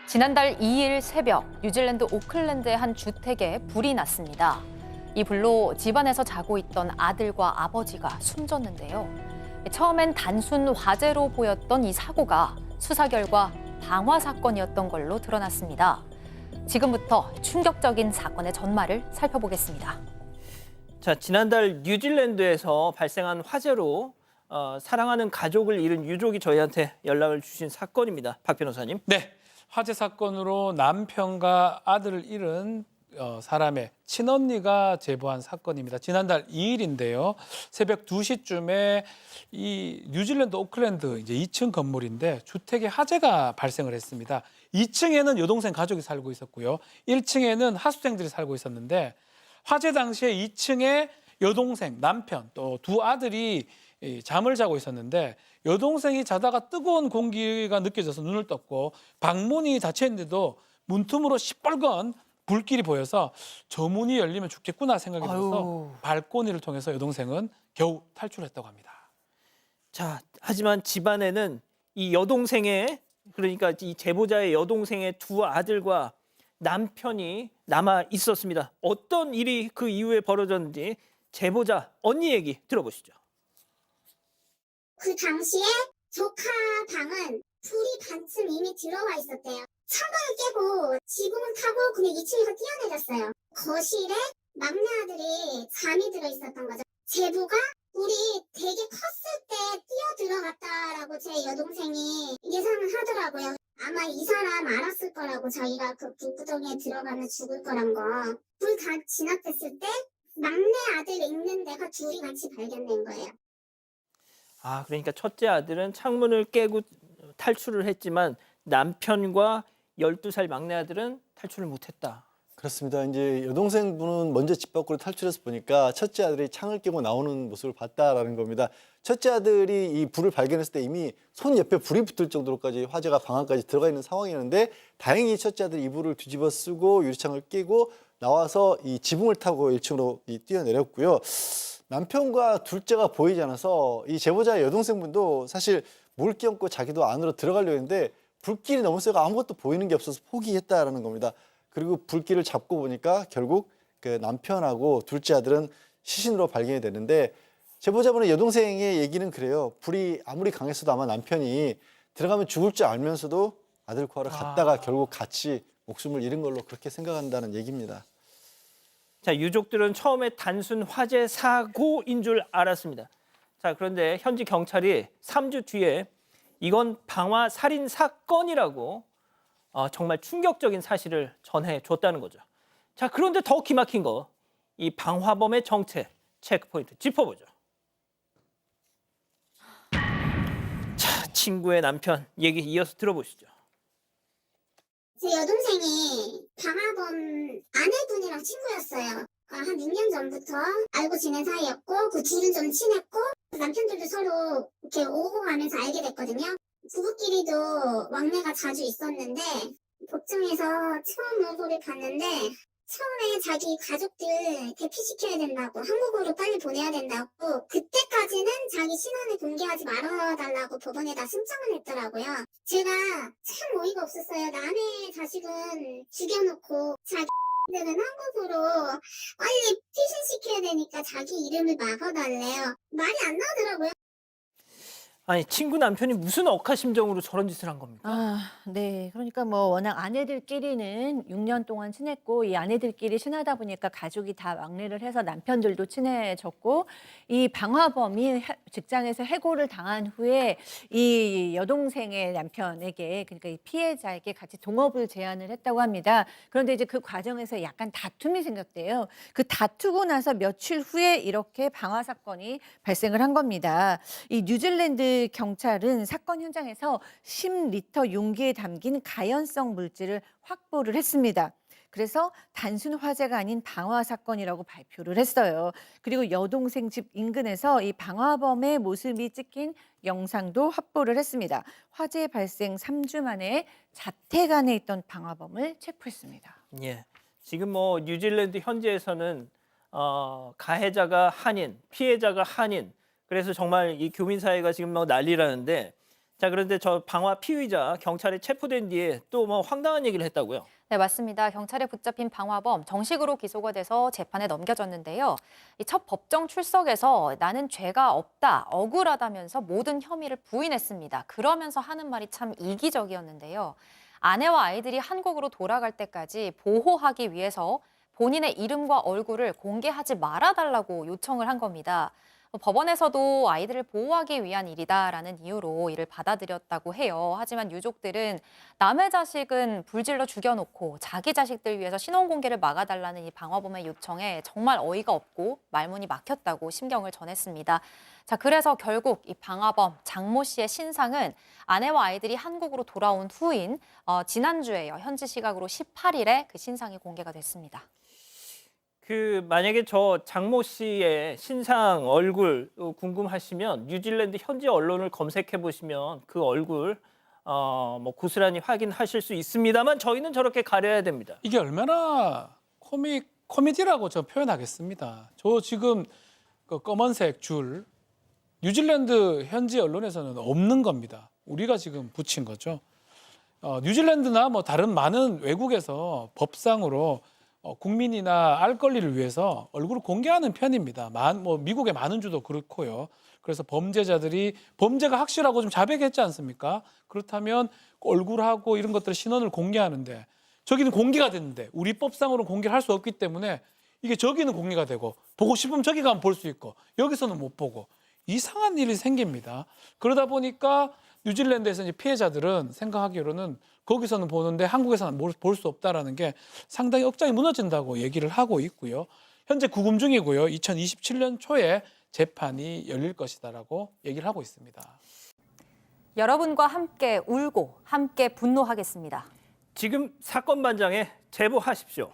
지난달 2일 새벽 뉴질랜드 오클랜드의 한 주택에 불이 났습니다. 이 불로 집안에서 자고 있던 아들과 아버지가 숨졌는데요. 처음엔 단순 화재로 보였던 이 사고가 수사 결과 방화 사건이었던 걸로 드러났습니다. 지금부터 충격적인 사건의 전말을 살펴보겠습니다. 자, 지난달 뉴질랜드에서 발생한 화재로 사랑하는 가족을 잃은 유족이 저희한테 연락을 주신 사건입니다. 박 변호사님. 네, 화재 사건으로 남편과 아들을 잃은 사람의 친언니가 제보한 사건입니다. 지난달 2일인데요. 새벽 2시쯤에 이 뉴질랜드 오클랜드 이제 2층 건물인데 주택에 화재가 발생을 했습니다. 2층에는 여동생 가족이 살고 있었고요. 1층에는 하숙생들이 살고 있었는데 화재 당시에 2층에 여동생, 남편 또 두 아들이 잠을 자고 있었는데 여동생이 자다가 뜨거운 공기가 느껴져서 눈을 떴고 방문이 닫혀 있는데도 문틈으로 시뻘건 불길이 보여서 저 문이 열리면 죽겠구나 생각이 들어서 발코니를 통해서 여동생은 겨우 탈출했다고 합니다. 자, 하지만 집안에는 이 여동생의 그러니까 이 제보자의 여동생의 두 아들과 남편이 남아 있었습니다. 어떤 일이 그 이후에 벌어졌는지 제보자 언니 얘기 들어보시죠. 그 당시에 조카 방은 불이 반쯤 이미 들어와 있었대요. 창문을 깨고 지붕을 타고 그냥 2층에서 뛰어내렸어요. 거실에 막내 아들이 잠이 들어 있었던 거죠. 제보가 불이 되게 컸을 때 뛰어 들어갔다라고 제 여동생이 예상을 하더라고요. 아마 이 사람 알았을 거라고 자기가 그 불구덩이에 들어가면 죽을 거란 거. 불 다 진압됐을 때 막내 아들 있는 데가 둘이 같이 발견된 거예요. 아, 그러니까 첫째 아들은 창문을 깨고 탈출을 했지만 남편과 12살 막내 아들은 탈출을 못했다. 그렇습니다. 이제 여동생분은 먼저 집 밖으로 탈출해서 보니까 첫째 아들이 창을 깨고 나오는 모습을 봤다라는 겁니다. 첫째 아들이 이 불을 발견했을 때 이미 손 옆에 불이 붙을 정도로까지 화재가 방안까지 들어가 있는 상황이었는데 다행히 첫째 아들이 이불을 뒤집어 쓰고 유리창을 깨고 나와서 이 지붕을 타고 1층으로 뛰어내렸고요. 남편과 둘째가 보이지 않아서 이 제보자의 여동생분도 사실 물 끼얹고 자기도 안으로 들어가려고 했는데 불길이 너무 세고 아무것도 보이는 게 없어서 포기했다라는 겁니다. 그리고 불길을 잡고 보니까 결국 그 남편하고 둘째 아들은 시신으로 발견이 되는데 제보자분의 여동생의 얘기는 그래요. 불이 아무리 강했어도 아마 남편이 들어가면 죽을 줄 알면서도 아들 구하러 갔다가 결국 같이 목숨을 잃은 걸로 그렇게 생각한다는 얘기입니다. 자, 유족들은 처음에 단순 화재 사고인 줄 알았습니다. 자, 그런데 현지 경찰이 3주 뒤에 이건 방화 살인 사건이라고 정말 충격적인 사실을 전해줬다는 거죠. 자, 그런데 더 기막힌 거, 이 방화범의 정체, 체크포인트 짚어보죠. 자, 친구의 남편 얘기 이어서 들어보시죠. 제 여동생이 방화범 아내분이랑 친구였어요. 한 6년 전부터 알고 지낸 사이였고 그 둘은 좀 친했고 남편들도 서로 이렇게 오고 가면서 알게 됐거든요. 부부끼리도 왕래가 자주 있었는데 법정에서 처음 얼굴을 봤는데 처음에 자기 가족들 대피시켜야 된다고 한국으로 빨리 보내야 된다고 그때까지는 자기 신원을 공개하지 말아달라고 법원에다 신청을 했더라고요. 제가 참 어이가 없었어요. 남의 자식은 죽여놓고 자기들은 한국으로 빨리 피신시켜야 되니까 자기 이름을 막아달래요. 말이 안 나오더라고요. 아니, 친구 남편이 무슨 억하심정으로 저런 짓을 한 겁니까? 네. 그러니까 뭐 워낙 아내들끼리는 6년 동안 친했고 이 아내들끼리 친하다 보니까 가족이 다 왕래를 해서 남편들도 친해졌고 이 방화범이 직장에서 해고를 당한 후에 이 여동생의 남편에게 그러니까 이 피해자에게 같이 동업을 제안을 했다고 합니다. 그런데 이제 그 과정에서 약간 다툼이 생겼대요. 그 다투고 나서 며칠 후에 이렇게 방화 사건이 발생을 한 겁니다. 이 뉴질랜드 경찰은 사건 현장에서 10리터 용기에 담긴 가연성 물질을 확보를 했습니다. 그래서 단순 화재가 아닌 방화 사건이라고 발표를 했어요. 그리고 여동생 집 인근에서 이 방화범의 모습이 찍힌 영상도 확보를 했습니다. 화재 발생 3주 만에 자택 안에 있던 방화범을 체포했습니다. 예. 지금 뭐 뉴질랜드 현지에서는 가해자가 한인, 피해자가 한인. 그래서 정말 이 교민 사회가 지금 뭐 난리라는데 자, 그런데 저 방화 피의자 경찰에 체포된 뒤에 또 뭐 황당한 얘기를 했다고요? 네, 맞습니다. 경찰에 붙잡힌 방화범 정식으로 기소가 돼서 재판에 넘겨졌는데요. 이 첫 법정 출석에서 나는 죄가 없다, 억울하다면서 모든 혐의를 부인했습니다. 그러면서 하는 말이 참 이기적이었는데요. 아내와 아이들이 한국으로 돌아갈 때까지 보호하기 위해서 본인의 이름과 얼굴을 공개하지 말아달라고 요청을 한 겁니다. 법원에서도 아이들을 보호하기 위한 일이다라는 이유로 이를 받아들였다고 해요. 하지만 유족들은 남의 자식은 불질러 죽여놓고 자기 자식들 위해서 신원 공개를 막아달라는 이 방화범의 요청에 정말 어이가 없고 말문이 막혔다고 심경을 전했습니다. 자, 그래서 결국 이 방화범 장모 씨의 신상은 아내와 아이들이 한국으로 돌아온 후인 지난주에요. 현지 시각으로 18일에 그 신상이 공개가 됐습니다. 만약에 저 장모 씨의 신상 얼굴 궁금하시면 뉴질랜드 현지 언론을 검색해 보시면 그 얼굴 뭐 고스란히 확인하실 수 있습니다만 저희는 저렇게 가려야 됩니다. 이게 얼마나 코미디라고 저 표현하겠습니다. 저 지금 그 검은색 줄 뉴질랜드 현지 언론에서는 없는 겁니다. 우리가 지금 붙인 거죠. 뉴질랜드나 뭐 다른 많은 외국에서 법상으로 국민이나 알 권리를 위해서 얼굴을 공개하는 편입니다. 뭐 미국의 많은 주도 그렇고요. 그래서 범죄자들이 범죄가 확실하고 좀 자백했지 않습니까? 그렇다면 얼굴하고 이런 것들 신원을 공개하는데 저기는 공개가 됐는데 우리 법상으로는 공개를 할 수 없기 때문에 이게 저기는 공개가 되고 보고 싶으면 저기 가면 볼 수 있고 여기서는 못 보고 이상한 일이 생깁니다. 그러다 보니까 뉴질랜드에서 이제 피해자들은 생각하기로는 거기서는 보는데 한국에서는 볼 수 없다라는 게 상당히 억장이 무너진다고 얘기를 하고 있고요. 현재 구금 중이고요. 2027년 초에 재판이 열릴 것이다라고 얘기를 하고 있습니다. 여러분과 함께 울고 함께 분노하겠습니다. 지금 사건 반장에 제보하십시오.